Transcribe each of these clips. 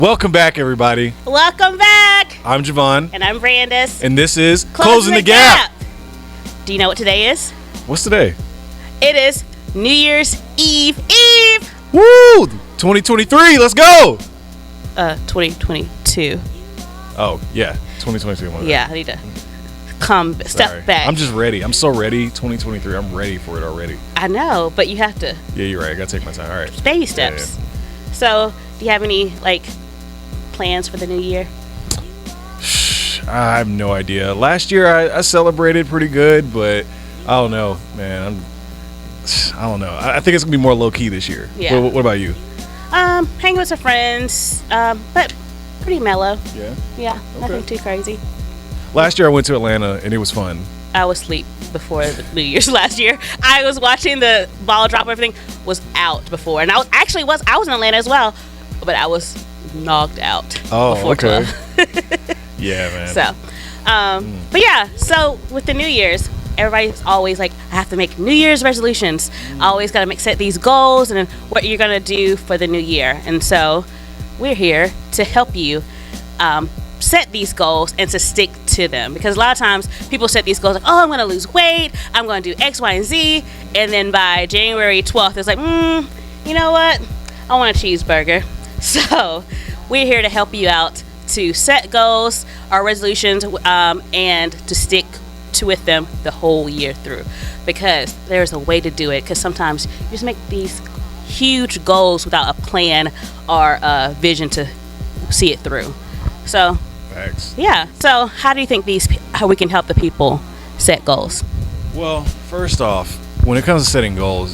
Welcome back, everybody. Welcome back. I'm Jo'Van. And I'm Brandice. And this is Closing the Gap. Do you know what today is? What's today? It is New Year's Eve. Woo! 2023, let's go! 2022. Oh, yeah, 2022. Yeah, I need to step back. I'm just ready. I'm so ready. 2023, I'm ready for it already. I know, but you have to. Yeah, you're right. I gotta take my time. All right. Baby steps. Yeah. So, do you have any, plans for the new year? I have no idea. Last year I celebrated pretty good, but I don't know, man. I don't know. I think it's gonna be more low key this year. Yeah. What about you? Hanging with some friends, but pretty mellow. Yeah. Yeah. Okay. Nothing too crazy. Last year I went to Atlanta and it was fun. I was asleep before the New Year's last year. I was watching the ball drop. Everything was out before, and I was in Atlanta as well, but I was knocked out before okay. 12. Yeah, man. So, but yeah. So with the New Year's, everybody's always like, I have to make New Year's resolutions. I always got to set these goals and what you're gonna do for the new year. And so we're here to help you set these goals and to stick to them, because a lot of times people set these goals like, oh, I'm going to lose weight, I'm going to do X, Y, and Z, and then by January 12th it's like, you know what, I want a cheeseburger. So we're here to help you out to set goals or resolutions and to stick with them the whole year through, because there's a way to do it, because sometimes you just make these huge goals without a plan or a vision to see it through. So Thanks. Yeah. So how do you think how we can help the people set goals? Well, first off, when it comes to setting goals,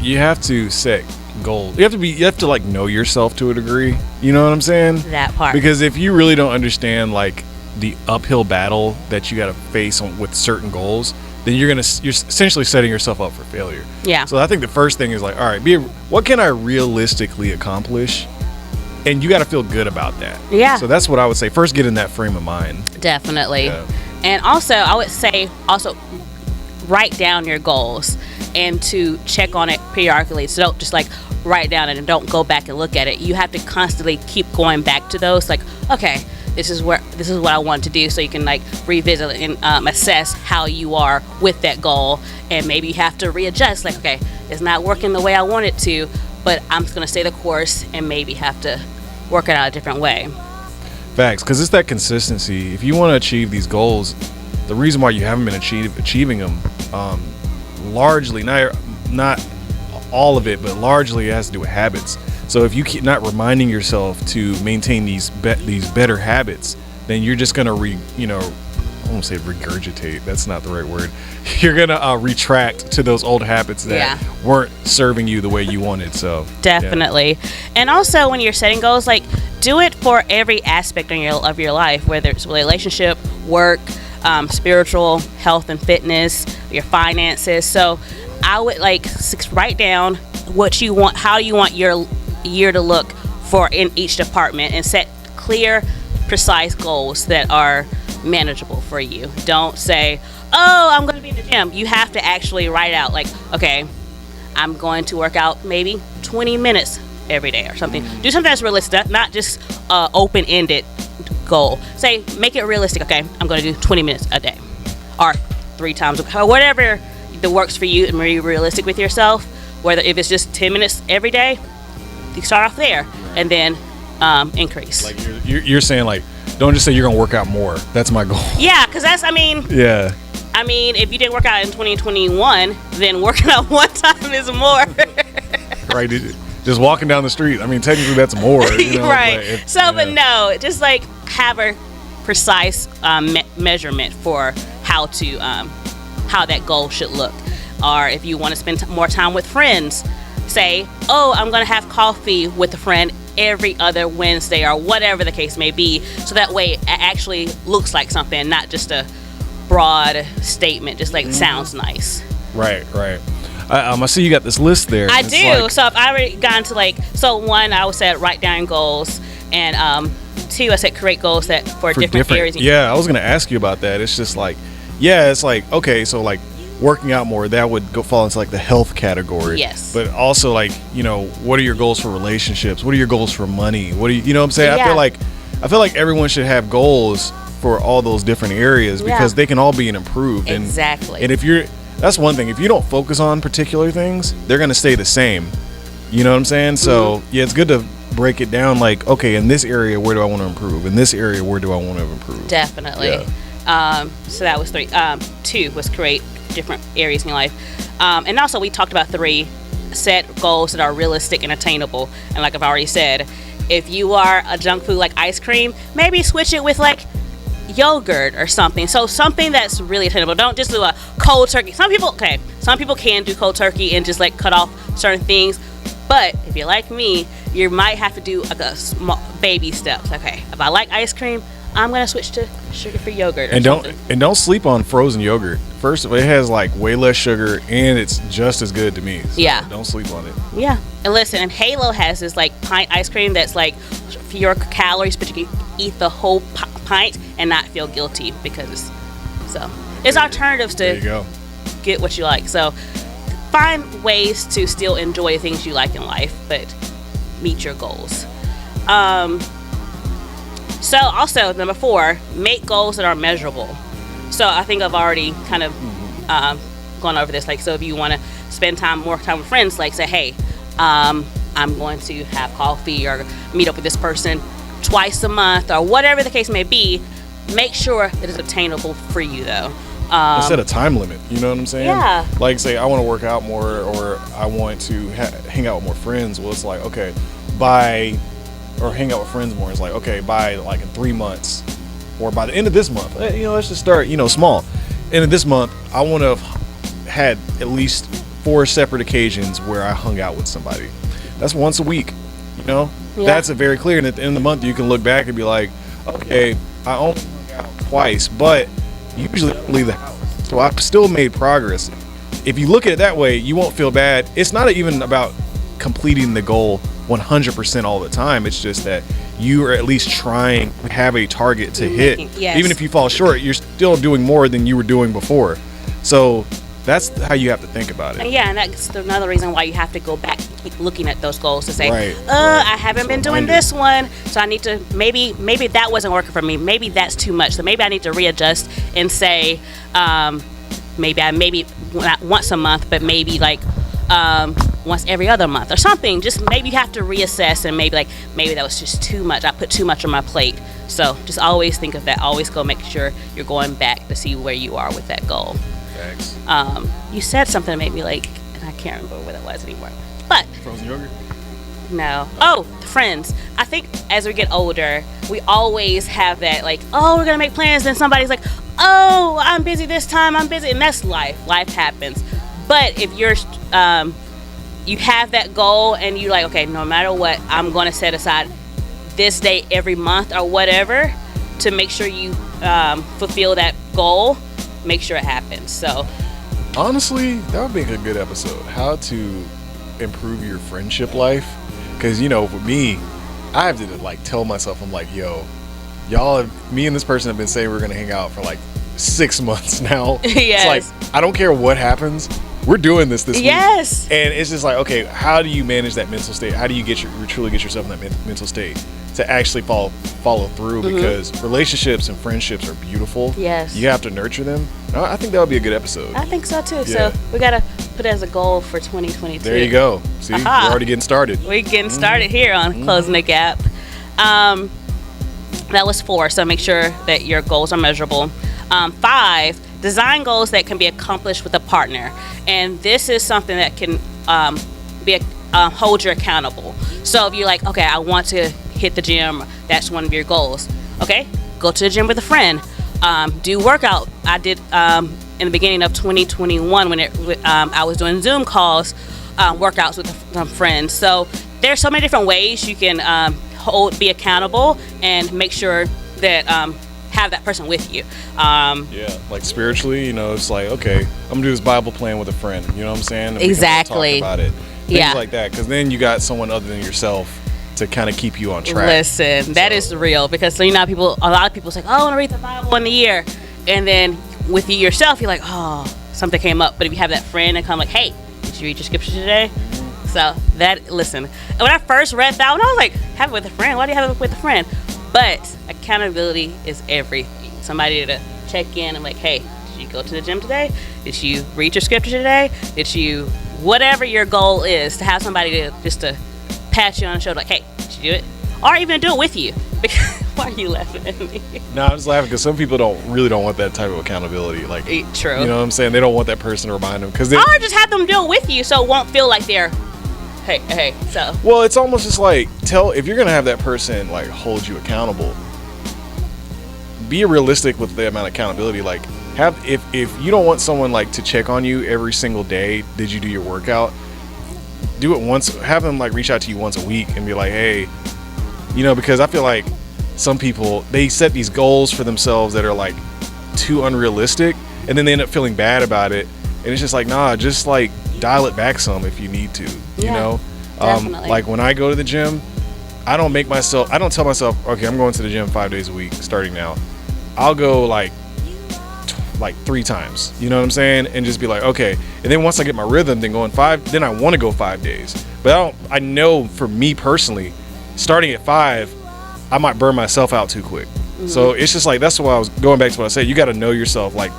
you have to set goals. You have to know yourself to a degree. You know what I'm saying? That part. Because if you really don't understand the uphill battle that you got to face with certain goals, then you're essentially setting yourself up for failure. Yeah. So I think the first thing is all right, what can I realistically accomplish? And you got to feel good about that. Yeah. So that's what I would say. First, get in that frame of mind. Definitely. Yeah. And also, I would say write down your goals and to check on it periodically. So don't just write down it and don't go back and look at it. You have to constantly keep going back to those. Okay, this is what I want to do. So you can revisit and assess how you are with that goal. And maybe you have to readjust. Okay, it's not working the way I want it to, but I'm just going to stay the course and maybe have to work it out a different way. Facts, because it's that consistency. If you want to achieve these goals, the reason why you haven't been achieving them, largely, not all of it, but largely it has to do with habits. So if you keep not reminding yourself to maintain these better habits, then you're just going to I won't say regurgitate. That's not the right word. You're gonna retract to those old habits that weren't serving you the way you wanted. So definitely, And also when you're setting goals, do it for every aspect of your life, whether it's relationship, work, spiritual, health and fitness, your finances. So I would write down what you want, how you want your year to look for in each department, and set clear, precise goals that are manageable for you. Don't say, oh, I'm going to be in the gym. You have to actually write out okay, I'm going to work out maybe 20 minutes every day or something. Do something that's realistic, not just open-ended goal. Make it realistic. Okay, I'm going to do 20 minutes a day or 3 times, or whatever that works for you, and be realistic with yourself. Whether if it's just 10 minutes every day, you start off there and then increase. You're saying don't just say you're gonna work out more. That's my goal. Yeah, because that's, yeah. If you didn't work out in 2021, then working out one time is more. Right. Just walking down the street. Technically that's more. Right. But no, just have a precise measurement for how that goal should look. Or if you want to spend more time with friends, say, oh, I'm going to have coffee with a friend every other Wednesday, or whatever the case may be, so that way it actually looks like something, not just a broad statement, just sounds nice. Right. I see you got this list there. I do. So I've already gotten to one, I would say write down goals, and 2, I said create goals for different areas. Yeah, I was gonna ask you about that. It's just it's okay, so working out more, that would fall into like the health category. Yes. But also like, what are your goals for relationships? What are your goals for money? What do you know what I'm saying? Yeah. I feel like everyone should have goals for all those different areas because they can all be improved. Exactly. And that's one thing. If you don't focus on particular things, they're going to stay the same. You know what I'm saying? So yeah, it's good to break it down. Like, okay, in this area, where do I want to improve? In this area, where do I want to improve? Definitely. Yeah. So that was 3. 2 was create different areas in your life. And also we talked about 3, set goals that are realistic and attainable. And like I've already said, if you are a junk food like ice cream, maybe switch it with like yogurt or something. So something that's really attainable. Don't just do a cold turkey. Some people can do cold turkey and just like cut off certain things. But if you're like me, you might have to do like a small baby steps. Okay, if I like ice cream, I'm gonna switch to sugar-free yogurt. And don't sleep on frozen yogurt. First of all, it has like way less sugar and it's just as good to me. So don't sleep on it. Yeah. And listen, and Halo has this like pint ice cream that's like fewer calories, but you can eat the whole pint and not feel guilty because it's alternatives to there you go. Get what you like. So find ways to still enjoy things you like in life, but meet your goals. So also number 4, make goals that are measurable. So I think I've already kind of gone over this. Like, so if you want to spend more time with friends, like say, hey, I'm going to have coffee or meet up with this person twice a month or whatever the case may be, make sure that it's obtainable for you though. Set a time limit, you know what I'm saying? Yeah. Like say I want to work out more or I want to hang out with more friends. Well, it's like, okay, or hang out with friends more. It's like, okay, by like in 3 months or by the end of this month, let's just start, small. End of this month, I want to have had at least 4 separate occasions where I hung out with somebody. That's once a week, Yeah. That's a very clear. And at the end of the month, you can look back and be like, okay, I only hung out twice, but usually I don't leave the house. So I've still made progress. If you look at it that way, you won't feel bad. It's not even about completing the goal 100% all the time. It's just that you are at least trying to have a target to hit. Yes. Even if you fall short, you're still doing more than you were doing before. So that's how you have to think about it. And that's another reason why you have to go back and keep looking at those goals to say, right. I haven't been doing this one, so I need to maybe that wasn't working for me. Maybe that's too much. So maybe I need to readjust and say, maybe not once a month, but maybe like once every other month or something. Just maybe you have to reassess and maybe that was just too much. I put too much on my plate. So just always think of that. Always go make sure you're going back to see where you are with that goal. Thanks. You said something that made me like, and I can't remember what it was anymore. But frozen yogurt? No. Oh, friends. I think as we get older, we always have that like, oh, we're gonna make plans, and somebody's like, oh, I'm busy this time, I'm busy, and that's life. Life happens. But if you're you have that goal and you're like, okay, no matter what, I'm gonna set aside this day every month or whatever to make sure you fulfill that goal. Make sure it happens. So honestly, that would make a good episode. How to improve your friendship life. Because for me, I have to like tell myself, I'm like, yo, me and this person have been saying we're gonna hang out for like 6 months now. Yes. It's like, I don't care what happens, we're doing this week. Yes. And it's just like, okay, how do you manage that mental state? How do you truly get yourself in that mental state to actually follow through? Mm-hmm. Because relationships and friendships are beautiful. Yes. You have to nurture them. I think that would be a good episode. I think so too. Yeah. So we gotta put it as a goal for 2022. There you go. See, we're already getting started. We're getting started here on Closing the Gap. That was 4, so make sure that your goals are measurable. 5, design goals that can be accomplished with a partner. And this is something that can hold you accountable. So if you're like, okay, I want to hit the gym, that's one of your goals. Okay, go to the gym with a friend. Do workout. I did in the beginning of 2021 when I was doing Zoom calls, workouts with some friends. So there's so many different ways you can be accountable and make sure that have that person with you. Yeah, like spiritually, it's like, okay, I'm gonna do this Bible plan with a friend. You know what I'm saying? And exactly. we can talk about it. Things like that, because then you got someone other than yourself to kind of keep you on track. Listen, that is real, because a lot of people say, oh, I want to read the Bible in the year, and then with you yourself, you're like, oh, something came up. But if you have that friend and come like, hey, did you read your scripture today? So listen, when I first read that one, I was like, have it with a friend. Why do you have it with a friend? But accountability is everything. Somebody to check in and like, hey, did you go to the gym today? Did you read your scripture today? Did you, whatever your goal is, to have somebody to just to pat you on the shoulder like, hey, did you do it? Or even do it with you. Because why are you laughing at me? No, I'm just laughing because some people don't want that type of accountability. Like, true. You know what I'm saying? They don't want that person to remind them because or just have them do it with you so it won't feel like they're hey. So well, it's almost just like if you're gonna have that person like hold you accountable, be realistic with the amount of accountability. Like if you don't want someone like to check on you every single day, did you do your workout? Do it once. Have them like reach out to you once a week and be like, hey, because I feel like some people, they set these goals for themselves that are like too unrealistic, and then they end up feeling bad about it. And it's just like, nah, just like dial it back some if you need to, definitely. Like when I go to the gym, I don't tell myself, okay, I'm going to the gym 5 days a week starting now. I'll go like 3 times, you know what I'm saying? And just be like, okay. And then once I get my rhythm, then I want to go 5 days. But I know for me personally, starting at 5, I might burn myself out too quick. Mm-hmm. So it's just like, that's why I was going back to what I said. You got to know yourself. Like,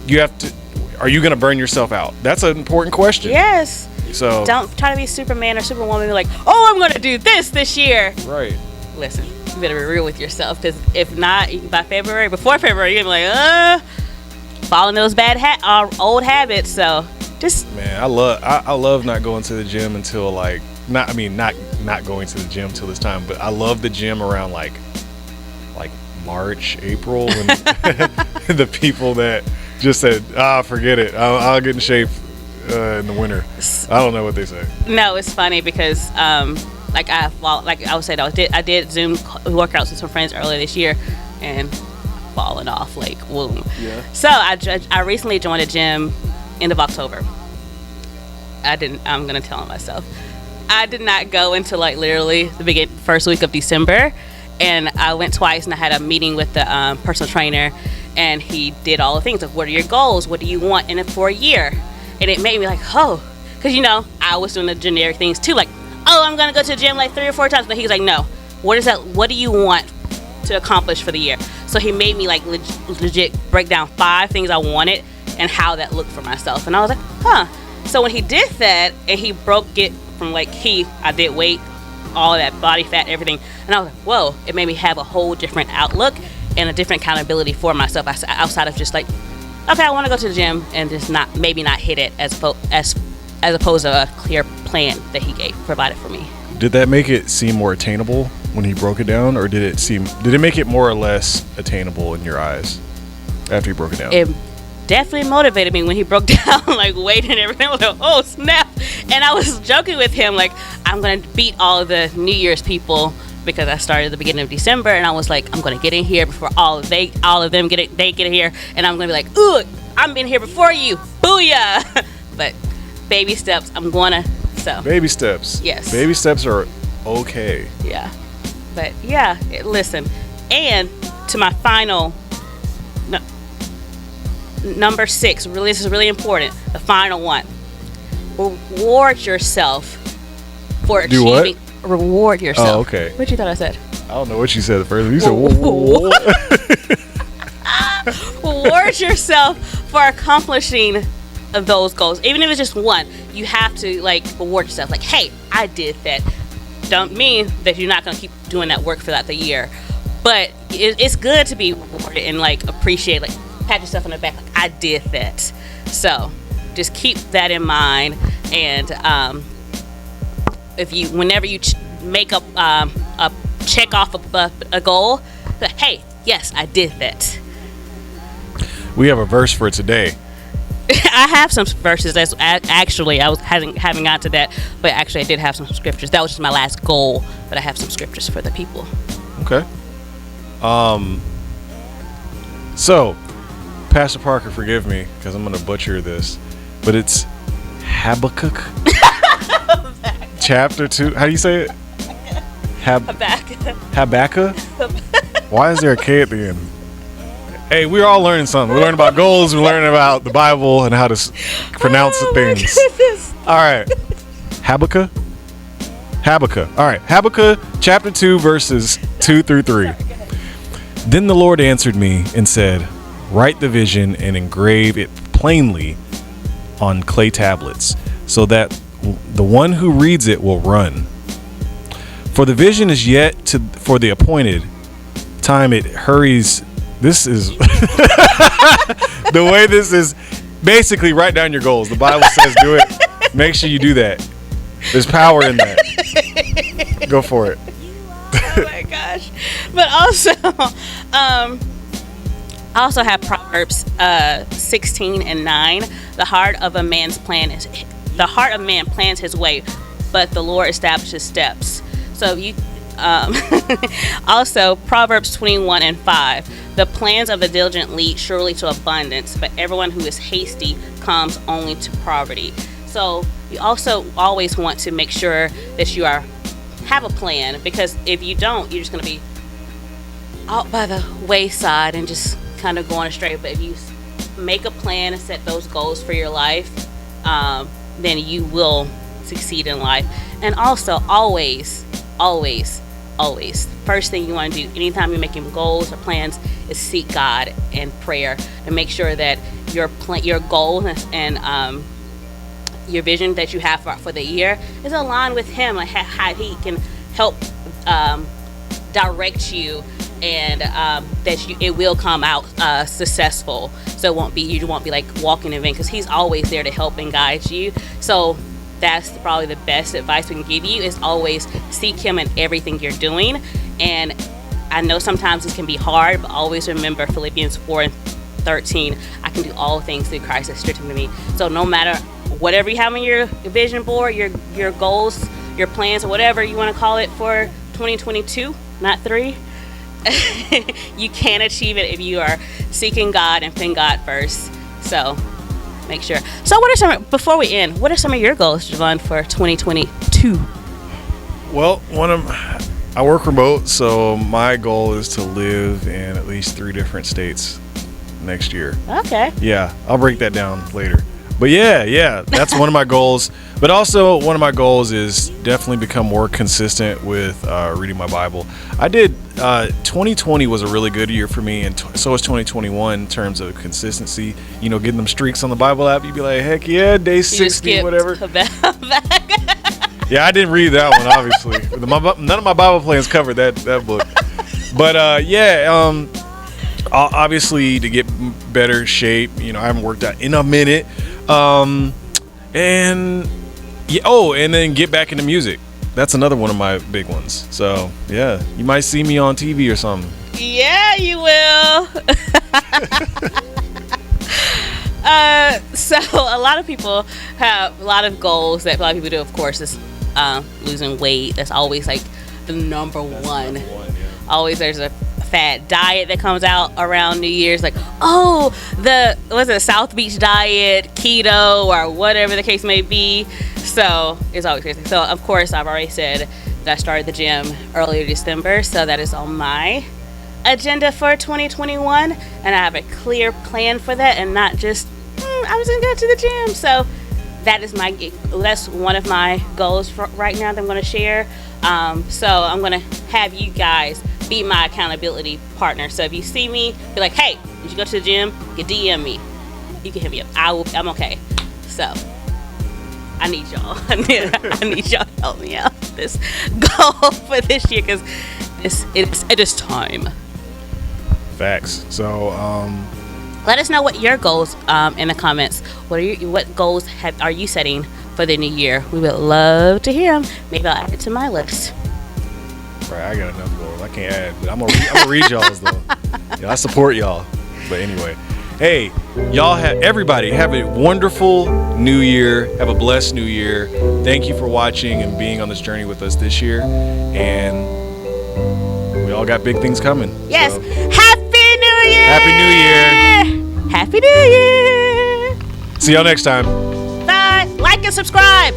you have to, are you going to burn yourself out? That's an important question. Yes. So don't try to be Superman or Superwoman and be like, oh, I'm going to do this year. Right. Listen, you better be real with yourself, because if not, before February, you're going to be like, following those bad old habits. So just, man, I love not going to the gym until like, not going to the gym till this time, but I love the gym around like March, April, when the people that just said, forget it, I'll get in shape in the winter. I don't know what they say. No, it's funny because like I was saying, I did Zoom workouts with some friends earlier this year and falling off like womb. Yeah. So I recently joined a gym end of October. I'm gonna tell myself, I did not go until like literally the first week of December, and I went twice, and I had a meeting with the personal trainer, and he did all the things like, what are your goals? What do you want in it for a year? And it made me like, because I was doing the generic things too, like, I'm gonna go to the gym like 3 or 4 times. But he was like, no, what is that? What do you want to accomplish for the year? So he made me like legit break down 5 things I wanted and how that looked for myself. And I was like, So when he did that, and he broke it from like I did weight, all of that body fat, everything, and I was like, whoa, it made me have a whole different outlook and a different accountability for myself outside of just like, okay, I want to go to the gym and just not hit it as opposed to a clear plan that he provided for me. Did that make it seem more attainable when he broke it down, or did it make it more or less attainable in your eyes after he broke it down? It definitely motivated me when he broke down like weight and everything. I was like, oh snap. And I was joking with him like, I'm gonna beat all of the New Year's people, because I started at the beginning of December, and I was like, I'm gonna get in here before all of them get in here, and I'm gonna be like, ooh, I'm in here before you, booyah. But baby steps, baby steps. Yes, baby steps are okay. Yeah. But yeah, listen, and to my final number 6, really, this is really important, the final one. Reward yourself for achieving. Do what? Reward yourself. Oh, okay. What you thought I said? I don't know what you said at first. You said whoa. Reward yourself for accomplishing those goals. Even if it's just one, you have to like reward yourself. Like, hey, I did that. Don't mean that you're not going to keep doing that work throughout the year, but it's good to be rewarded and like appreciate, like pat yourself on the back, like I did that. So just keep that in mind, and whenever you make a check off a goal, that hey, yes, I did that. We have a verse for today. I have some verses. That's actually, I was having got to that, but actually I did have some scriptures. That was just my last goal, but I have some scriptures for the people. Okay. So, Pastor Parker, forgive me because I'm going to butcher this, but it's Habakkuk. Chapter 2. How do you say it? Habakkuk. Habakkuk? Why is there a K at the end? Hey, we're all learning something. We're learning about goals. We're learning about the Bible and how to pronounce things. Goodness. All right. Habakkuk. All right. Habakkuk chapter 2, verses 2 through 3. Then the Lord answered me and said, write the vision and engrave it plainly on clay tablets, so that the one who reads it will run. For the vision is yet for the appointed time. It hurries. This is the way this is. Basically, write down your goals. The Bible says do it. Make sure you do that. There's power in that. Go for it. Oh my gosh. But also, I also have Proverbs 16 and 9. The heart of man plans his way, but the Lord establishes steps. So you also Proverbs 21 and 5. The plans of the diligent lead surely to abundance, but everyone who is hasty comes only to poverty. So you also always want to make sure that you have a plan, because if you don't, you're just going to be out by the wayside and just kind of going astray. But if you make a plan and set those goals for your life, then you will succeed in life. And also always, first thing you want to do anytime you're making goals or plans is seek God in prayer to make sure that your goal and your vision that you have for the year is aligned with Him, like how He can help direct you, and it will come out successful. So you won't be like walking in vain, because He's always there to help and guide you. So that's probably the best advice we can give you, is always seek Him in everything you're doing. And I know sometimes this can be hard, but always remember Philippians 4 and 13. I can do all things through Christ that strengthens me. So no matter whatever you have on your vision board, your goals, your plans, or whatever you want to call it for 2022, not 3, you can achieve it if you are seeking God and putting God first. So make sure. So before we end, what are some of your goals, Jo'Van, for 2022? Well, I work remote, so my goal is to live in at least 3 different states next year. Okay. Yeah, I'll break that down later. But yeah, that's one of my goals. But also one of my goals is definitely become more consistent with reading my Bible. I did 2020 was a really good year for me, and so was 2021 in terms of consistency. You know, getting them streaks on the Bible app. You'd be like, heck yeah, day 60, whatever. Yeah, I didn't read that one, obviously. None of my Bible plans covered that book. But obviously to get better shape, you know, I haven't worked out in a minute. And then get back into music. That's another one of my big ones. So yeah, you might see me on TV or something. Yeah, you will. So a lot of people have a lot of goals that a lot of people do. Of course, is losing weight. That's always like the number one. Yeah. Always there's a fad diet that comes out around New Year's, like, the South Beach diet, keto, or whatever the case may be. So it's always crazy. So of course I've already said that I started the gym earlier December, so that is on my agenda for 2021, and I have a clear plan for that, and not just I was gonna go to the gym. So that's one of my goals for right now that I'm going to share. So I'm going to have you guys be my accountability partner. So if you see me, be like, hey, did you go to the gym? You can DM me. You can hit me up. I'm okay. So I need y'all. I need y'all to help me out with this goal for this year, because it is time. Facts. So let us know what your goals in the comments. What goals are you setting for the new year? We would love to hear them. Maybe I'll add it to my list. Right, I got enough goals. I can't add, but I'm gonna read y'all's though. Yeah, I support y'all. But anyway, hey, everybody have a wonderful new year. Have a blessed new year. Thank you for watching and being on this journey with us this year. And we all got big things coming. Yes. So, Happy New Year! Happy New Year! Happy New Year! See y'all next time. Bye. Like and subscribe.